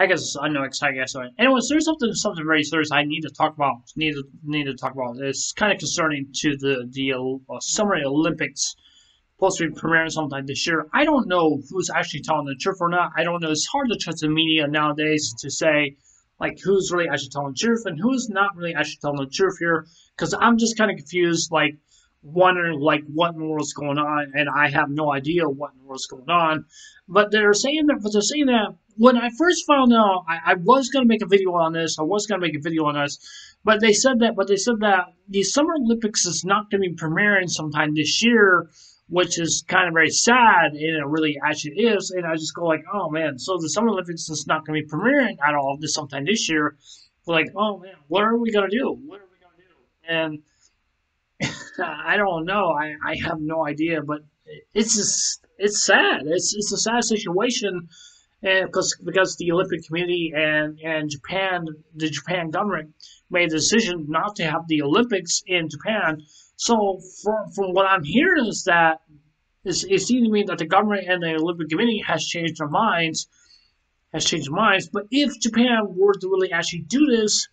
I guess I know exactly. I guess. Anyways, there's something very serious I need to talk about. Need to talk about. It's kind of concerning to the Summer Olympics supposed to be premiering sometime this year. I don't know who's actually telling the truth or not. I don't know. It's hard to trust the media nowadays to say like who's really actually telling the truth and who's not really actually telling the truth here. Because I'm just kind of confused, like wondering like what in the world's going on, and I have no idea what in the world's going on. But they're saying that when I first found out, I was gonna make a video on this. I was gonna make a video on this, but they said that the Summer Olympics is not gonna be premiering sometime this year, which is kind of very sad, and it really actually is. And I just go like, oh man, so the Summer Olympics is not going to be premiering at all this sometime this year. Like, oh man, what are we gonna do? What are we gonna do? And I don't know. I have no idea, but it's sad. It's a sad situation, and because the Olympic community and Japan, the Japan government made the decision not to have the Olympics in Japan. So from what I'm hearing is that it seems to me that the government and the Olympic Committee has changed their minds, But if Japan were to really actually do this,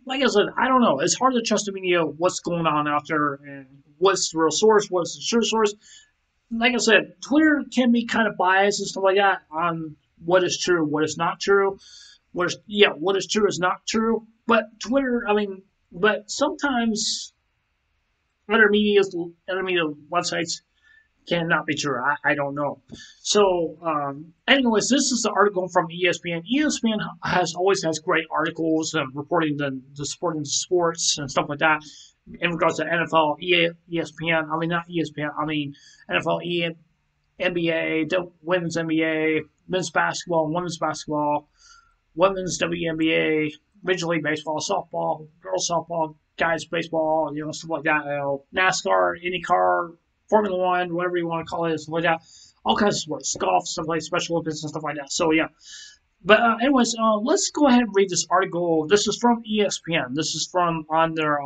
like I said, I don't know. It's hard to trust the media. What's going on out there, and what's the real source, what's the true source. Like I said, Twitter can be kind of biased and stuff like that on what is true, what is not true. What is true is not true. But Twitter, I mean, but sometimes other media websites cannot be true. I don't know. So, anyways, this is the article from ESPN. ESPN has always has great articles reporting the sporting sports and stuff like that in regards to NFL, ESPN. I mean, not ESPN. I mean NFL, NBA, the women's NBA, men's basketball, women's basketball, women's WNBA, Major League Baseball, softball, girls softball, guys baseball, stuff like that. NASCAR, IndyCar, Formula One, whatever you want to call it, stuff like that. All kinds of sports, golf, stuff like Special Olympics and stuff like that. So yeah. But anyways, let's go ahead and read this article. This is from ESPN. This is from on their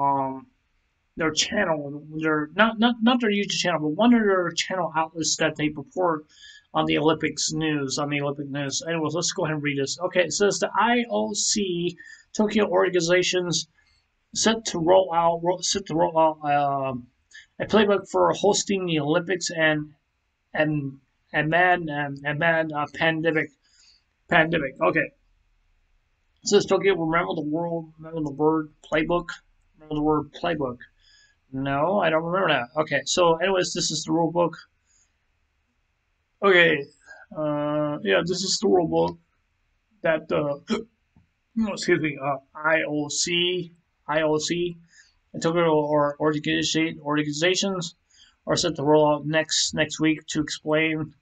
channel, their not their YouTube channel, but one of their channel outlets that they report on the Olympics news, Anyways, let's go ahead and read this. Okay, it says the IOC Tokyo organizations set to roll out a playbook for hosting the Olympics and pandemic. Okay, it says Tokyo. Remember the word playbook. Remember the word playbook. No, I don't remember that. Okay, so anyways, this is the rule book. Okay, yeah, this is the rule book that excuse me, IOC and Tokyo or organizations are set to roll out next week to explain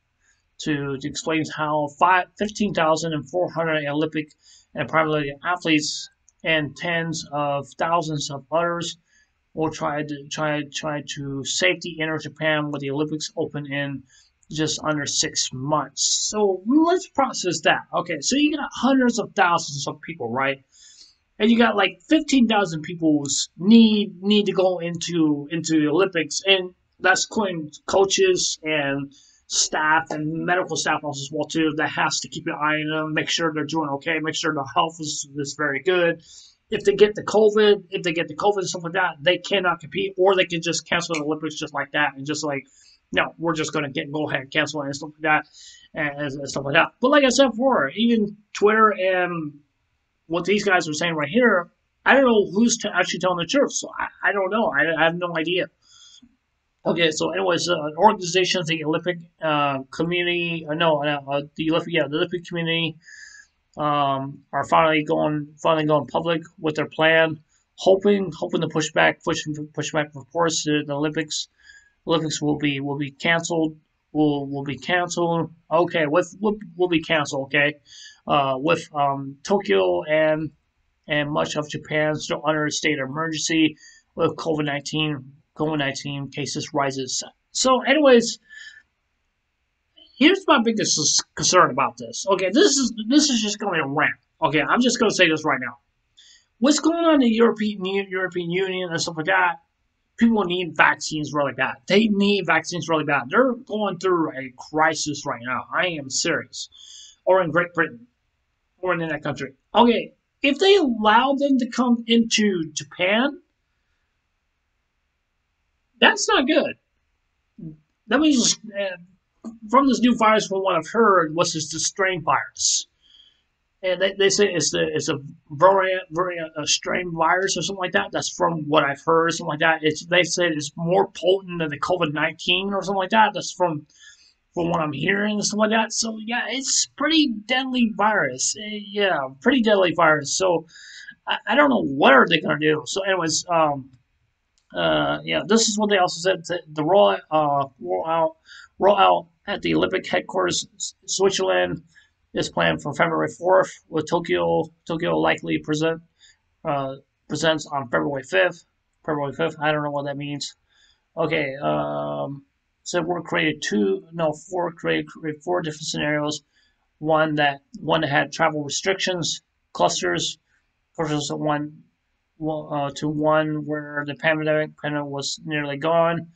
how 15,400 Olympic and Paralympic athletes and tens of thousands of others will try to safely enter Japan with the Olympics open in just under 6 months. So let's process that. Okay, so you got hundreds of thousands of people, right? And you got like 15,000 people need to go into the Olympics, and that's including coaches and staff and medical staff also as well too. That has to keep an eye on them, make sure they're doing okay, make sure their health is very good. If they get the COVID and stuff like that, they cannot compete, or they can just cancel the Olympics just like that, and just like, no, we're just gonna go ahead and cancel it and stuff like that, and stuff like that. But like I said before, even Twitter and what these guys are saying right here, I don't know who's actually telling the truth. So I don't know. I have no idea. Okay, so anyways, organizations, the Olympic community, the Olympic community are finally going public with their plan, hoping to push back reports that the Olympics will be canceled. Will be canceled. Okay, will be canceled. Okay, with Tokyo and much of Japan still under a state of emergency with COVID-19 cases rises. So, anyways, here's my biggest concern about this. Okay, this is just going to be a rant. Okay, I'm just going to say this right now. What's going on in the European Union and stuff like that? People need vaccines really bad. They need vaccines really bad. They're going through a crisis right now. I am serious. Or in Great Britain. or in that country. Okay, if they allow them to come into Japan, that's not good. That means from this new virus, from what I've heard, was this the strain virus, and they say it's a variant a strain virus or something like that. That's from what I've heard, something like that. They said it's more potent than the COVID-19 or something like that. That's from what I'm hearing and stuff like that. So yeah, it's pretty deadly virus. Yeah, pretty deadly virus. So I don't know what are they gonna do. So anyways, yeah, this is what they also said. The roll out at the Olympic headquarters, Switzerland, is planned for February 4th, with Tokyo likely presents on February 5th. February 5th. I don't know what that means. Okay. So we're created created four different scenarios. One that had travel restrictions, clusters, versus to one where the pandemic was nearly gone.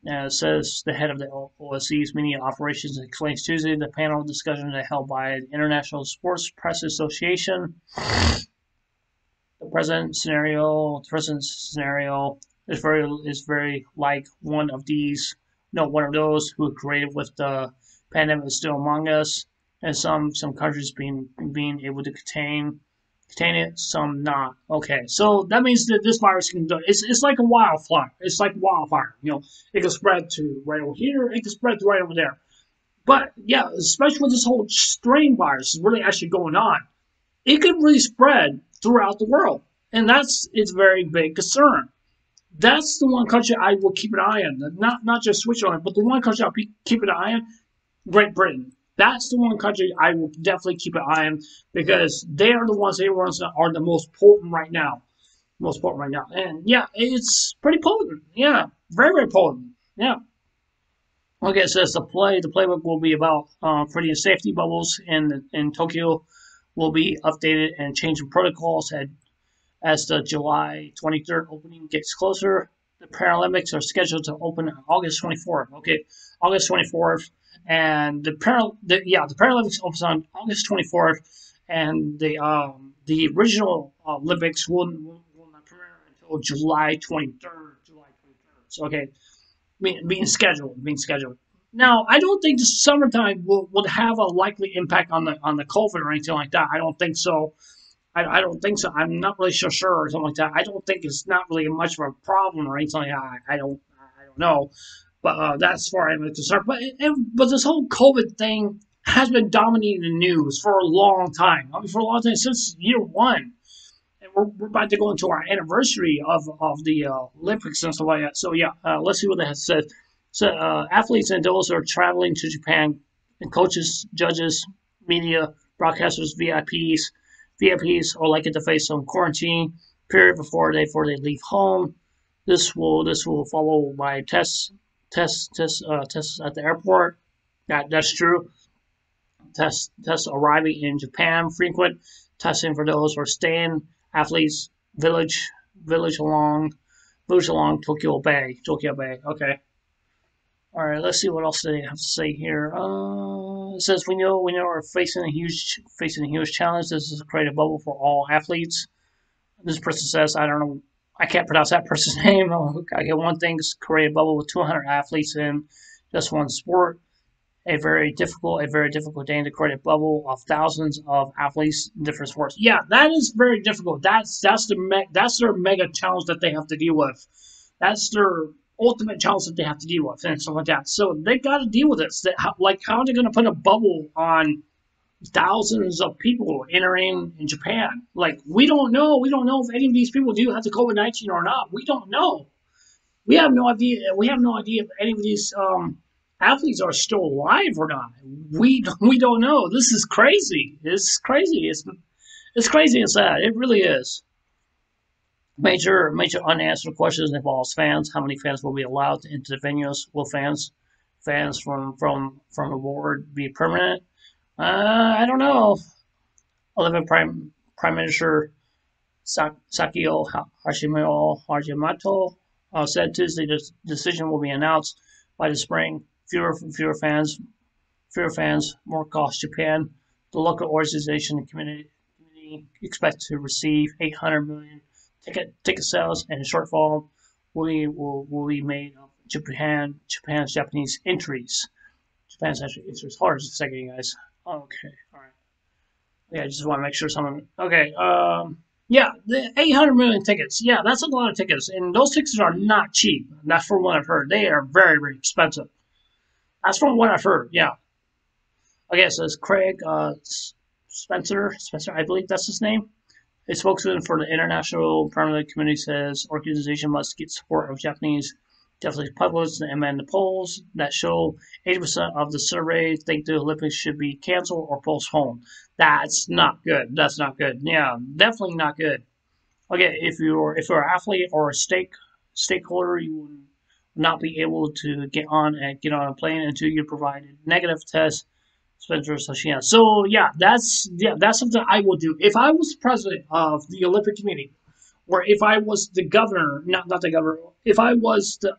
It says the head of the OSCE's media operations explains Tuesday the panel discussion held by the International Sports Press Association. The present scenario is very like one of these. No, one of those who created with the pandemic is still among us, and some countries being able to contain it, some not. Okay, so that means that this virus can do it's like a wildfire. It's like wildfire. It can spread to right over here. It can spread to right over there. But yeah, especially with this whole strain virus is really actually going on, it could really spread throughout the world, and that's its very big concern. That's the one country I will keep an eye on. Not just Switzerland, but the one country I'll keep an eye on, Great Britain. That's the one country I will definitely keep an eye on because they are the ones that are the most potent right now. Most potent right now. And yeah, it's pretty potent. Yeah, very, very potent. Yeah. Okay, it says the playbook will be about creating safety bubbles in Tokyo, will be updated and changing protocols as the July 23rd opening gets closer. The Paralympics are scheduled to open on August 24th. Okay, August 24th, and the Paralympics opens on August 24th, and the original Olympics will not premiere until July 23rd. July 23rd. So okay, being scheduled. Now, I don't think the summertime would have a likely impact on the COVID or anything like that. I don't think so. I don't think so. I'm not really sure or something like that. I don't think it's not really much of a problem or anything like that. I don't know, but that's far I'm concerned. But this whole COVID thing has been dominating the news for a long time. I mean, for a long time since year one, and we're about to go into our anniversary of the Olympics and stuff like that. So yeah, let's see what that says. So athletes and those who are traveling to Japan, and coaches, judges, media, broadcasters, VIPs are likely to face some quarantine period before they leave home. This will follow by tests at the airport. That's true. Tests arriving in Japan frequent. Testing for those who are staying athletes village along Tokyo Bay. Okay. All right, let's see what else they have to say here. It says we know we're facing a huge challenge. This is create a bubble for all athletes. This person says I don't know. I can't pronounce that person's name. I get one thing is create a bubble with 200 athletes in just one sport. A very difficult thing to create a bubble of thousands of athletes in different sports. Yeah, that is very difficult. That's their mega challenge that they have to deal with. That's their ultimate challenge that they have to deal with and stuff like that. So they got to deal with this. How are they going to put a bubble on thousands of people entering in Japan? Like we don't know. We don't know if any of these people do have the COVID-19 or not. We don't know. We have no idea. We have no idea if any of these athletes are still alive or not. We don't know. This is crazy. It's crazy. It's crazy and sad. It really is. Major unanswered questions involves fans. How many fans will be allowed into the venues? Will fans from aboard be permanent? I don't know. 11 Prime Minister Sakio Hashimoto said Tuesday the decision will be announced by the spring. Fewer fans, more cost. Japan The local organization and community expect to receive 800 million ticket sales, and the shortfall will be made of Japan's Japanese entries. Japan's actually entries. Hold on just a second, you guys. Okay, all right. Yeah, I just want to make sure someone. Okay, yeah, the 800 million tickets. Yeah, that's a lot of tickets, and those tickets are not cheap. That's from what I've heard. They are very, very expensive. That's from what I've heard. Yeah. Okay, so it's Craig Spencer. Spencer, I believe that's his name. A spokesman for the International Parliament Committee says organization must get support of Japanese publics, and the polls that show 80% of the survey think the Olympics should be canceled or postponed. That's not good. That's not good. Yeah, definitely not good. Okay, if you're an athlete or a stakeholder, you will not be able to get on a plane until you provided negative test. Spencer Sashina. So that's something I would do if I was president of the Olympic Committee, or if I was the governor, not the governor, if I was the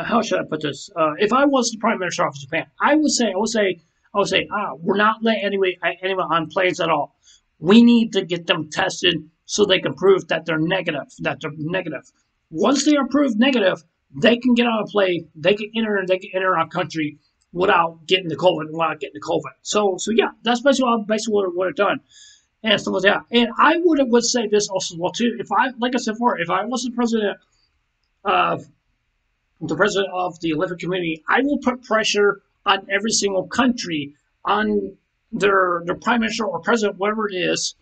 how should I put this? If I was the prime minister of Japan, I would say, we're not letting anyone on planes at all. We need to get them tested so they can prove that they're negative. Once they are proved negative, they can get on a plane. They can enter our country without getting the COVID. So yeah, that's basically what I've done and stuff like that. And I would say this also as well too. If I, like I said before, if I was of the president of the Olympic Committee, I will put pressure on every single country, on their prime minister or president, whatever it is,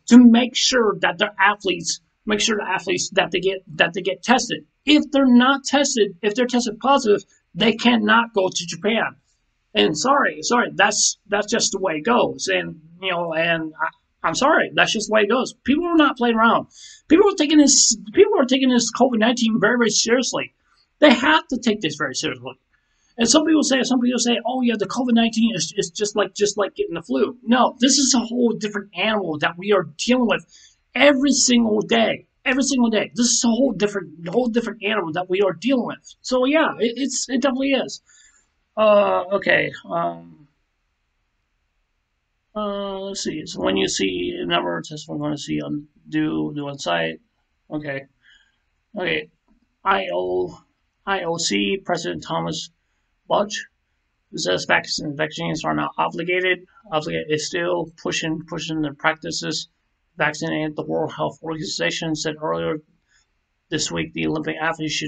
to make sure that their athletes, that they get tested. If they're not tested, if they're tested positive, they cannot go to Japan. And sorry, that's just the way it goes. And I'm sorry, that's just the way it goes. People are not playing around. People are taking this COVID-19 very, very seriously. They have to take this very seriously. And some people say, oh yeah, the COVID-19 is just like getting the flu. No, this is a whole different animal that we are dealing with every single day. Every single day. This is a whole different animal that we are dealing with. So yeah, it definitely is. Okay. Let's see. So when you see a number of tests, we're going to see on site. Okay. Okay. IOC President Thomas Bach, who says vaccines are not obligated. Obligated is still pushing the practices. Vaccinated. The World Health Organization said earlier this week the Olympic athletes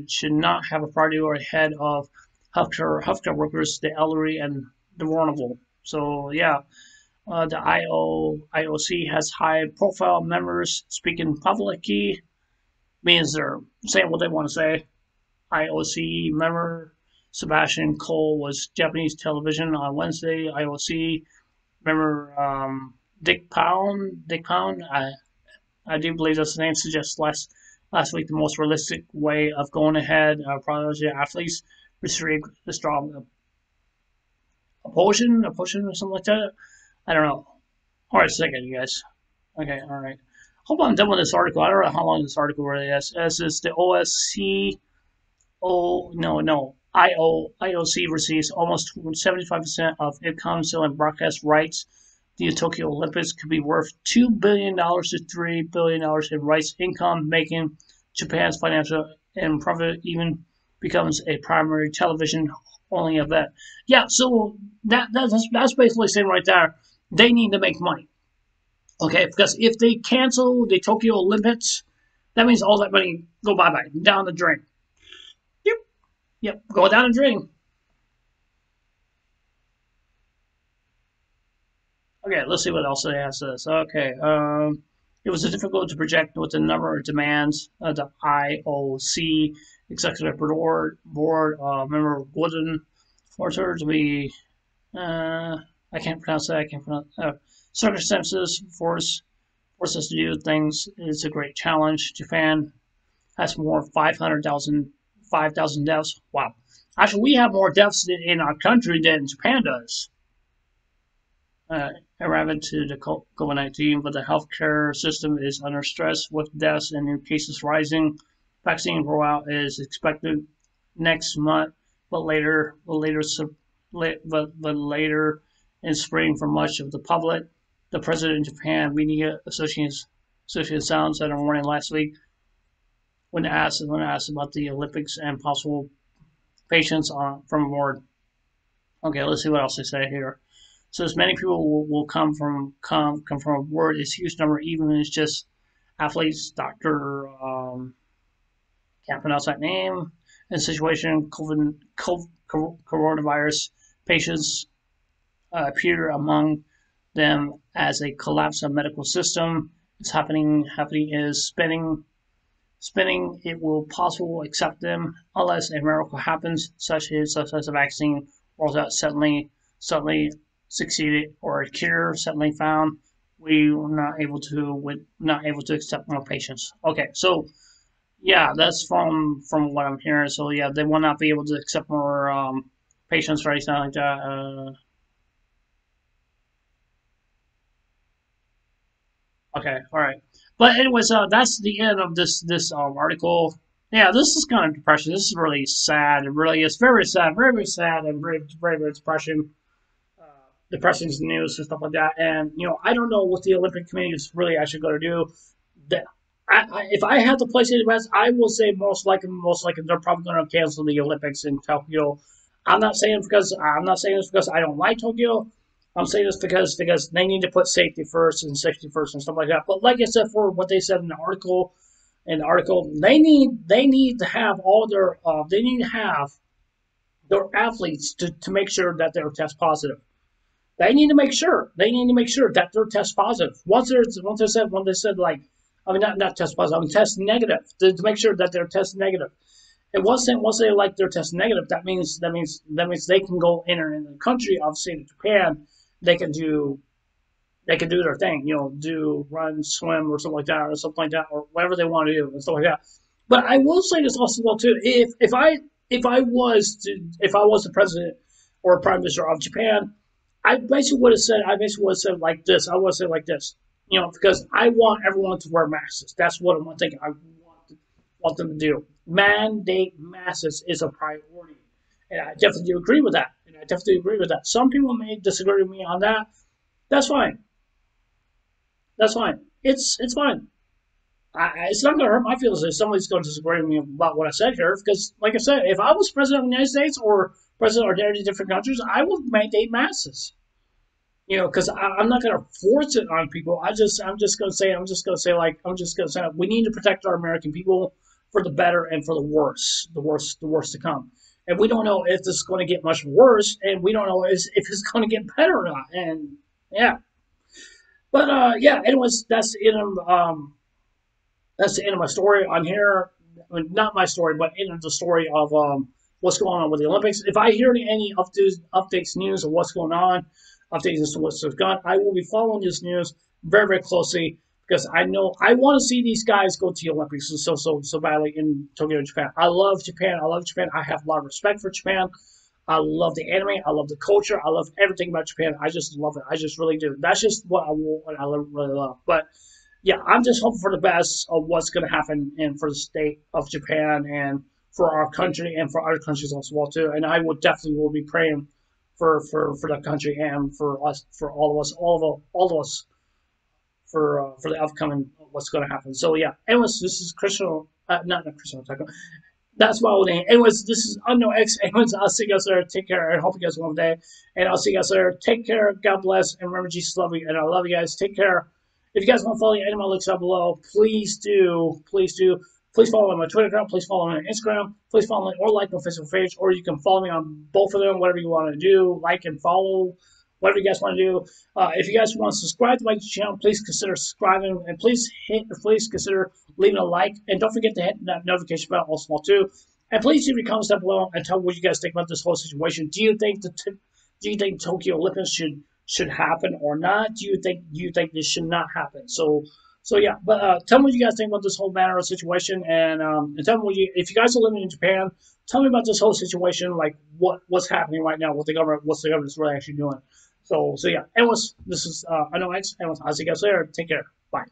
should not have a priority or ahead of healthcare workers, the elderly, and the vulnerable. So yeah, the IOC has high-profile members speaking publicly. Means they're saying what they want to say. IOC member Sebastian Cole was Japanese television on Wednesday. IOC member Dick Pound. I do believe that's the name. Suggests last week the most realistic way of going ahead. Priority athletes received a strong a potion or something like that. I don't know. All right, second, you guys. Okay, all right. Hope I'm done with this article. I don't know how long this article really is. As is the OSC. IOC receives almost 75% of income selling broadcast rights. The Tokyo Olympics could be worth $2 billion to $3 billion in rights income, making Japan's financial and profit even becomes a primary television only event. Yeah, so that's basically saying right there, they need to make money. Okay, because if they cancel the Tokyo Olympics, that means all that money go bye-bye, down the drain. Yep, go down the drain. Okay, let's see what else it has says. Okay, it was difficult to project with the number of demands. The IOC executive board member Gordon Forter to be, I can't pronounce that. Circumstances force us to do things. It's a great challenge. Japan has more 5,000 deaths. Wow. Actually, we have more deaths in our country than Japan does. Irrelevant to the COVID-19, but the healthcare system is under stress with deaths and new cases rising. Vaccine rollout is expected next month, but later in spring for much of the public. The president of Japan Media Association Sound said on warning last week when asked about the Olympics and possible patients from aboard. Okay, let's see what else they say here. So as many people will come from aboard, it's a huge number, even if it's just athletes. Doctor can't pronounce that name. In a situation, coronavirus patients appear among them as a collapse of medical system. It's happening is spinning. It will possible accept them unless a miracle happens, such as a vaccine rolls out suddenly succeeded or a cure suddenly found. We're not able to accept more patients. Okay, so yeah, that's from what I'm hearing. So yeah, they will not be able to accept more patients or anything like that. Okay, all right. But anyways, that's the end of this article. Yeah, this is kind of depressing. This is really sad. It really is very sad, very sad, and very depressing. Depressing news and stuff like that. And I don't know what the Olympic Committee is really actually going to do. That if I had to place any bets, I will say most likely they're probably going to cancel the Olympics in Tokyo. I'm not saying this because I don't like Tokyo. I'm saying this because they need to put safety first and safety first and stuff like that. But like I said, for what they said in the article, they need to have their athletes to make sure that they're test positive. They need to make sure. They need to make sure that they're test positive. Once they said like, I mean not test positive, I mean test negative to make sure that they're test negative. And once they like their test negative, that means they can go enter in the country. Obviously, in Japan, they can do their thing. Do run, swim, or something like that, or whatever they want to do and stuff like that. But I will say this also well too. If I was the president or prime minister of Japan, I basically would have said like this. I would have said like this, because I want everyone to wear masks. That's what I'm thinking. I want them to do. Mandate masks is a priority, and I definitely agree with that. Some people may disagree with me on that. That's fine. That's fine. It's fine. It's not going to hurt my feelings if somebody's going to disagree with me about what I said here. Because, like I said, if I was president of the United States or president of any different countries, I would mandate masks. Because I'm not going to force it on people. I'm just going to say we need to protect our American people for the better and for the worst to come. And we don't know if this is going to get much worse, and we don't know if it's going to get better or not. And yeah, but yeah. Anyways, that's the end of my story on here. I mean, not my story, but end of the story of what's going on with the Olympics. If I hear any updates, news of what's going on, updates as to what's going on, I will be following this news very closely because I know I want to see these guys go to the Olympics so badly in Tokyo, Japan. I love Japan. I have a lot of respect for Japan. I love the anime. I love the culture. I love everything about Japan. I just love it. I just really do. That's just what I really love. But yeah, I'm just hoping for the best of what's going to happen and for the state of Japan and for our country and for other countries as well too. And I would definitely will be praying for that country and for us, for all of us for the upcoming what's going to happen. So yeah. Anyways, this is Christian. Not Christian Taco. That's my old name. Anyways, this is Unknown X. Anyways, I'll see you guys there. Take care. I hope you guys have a wonderful day. And I'll see you guys there. Take care. God bless. And remember, Jesus love you. And I love you guys. Take care. If you guys want to follow any of my links down below, please do. Please do. Please follow me on my Twitter account. Please follow me on Instagram. Please follow me or like my Facebook page. Or you can follow me on both of them, whatever you want to do. Like and follow, whatever you guys want to do. If you guys want to subscribe to my channel, please consider subscribing. And please consider leaving a like. And don't forget to hit that notification bell also too. And please leave your comments down below and tell me what you guys think about this whole situation. Do you think Tokyo Olympics should happen or not? Do you think this should not happen? So yeah, but tell me what you guys think about this whole matter of situation, and tell me if you guys are living in Japan, tell me about this whole situation, like what's happening right now, what's the government's really actually doing. So yeah. Anyways, this is I know X. Anyways, I'll see you guys later. Take care. Bye.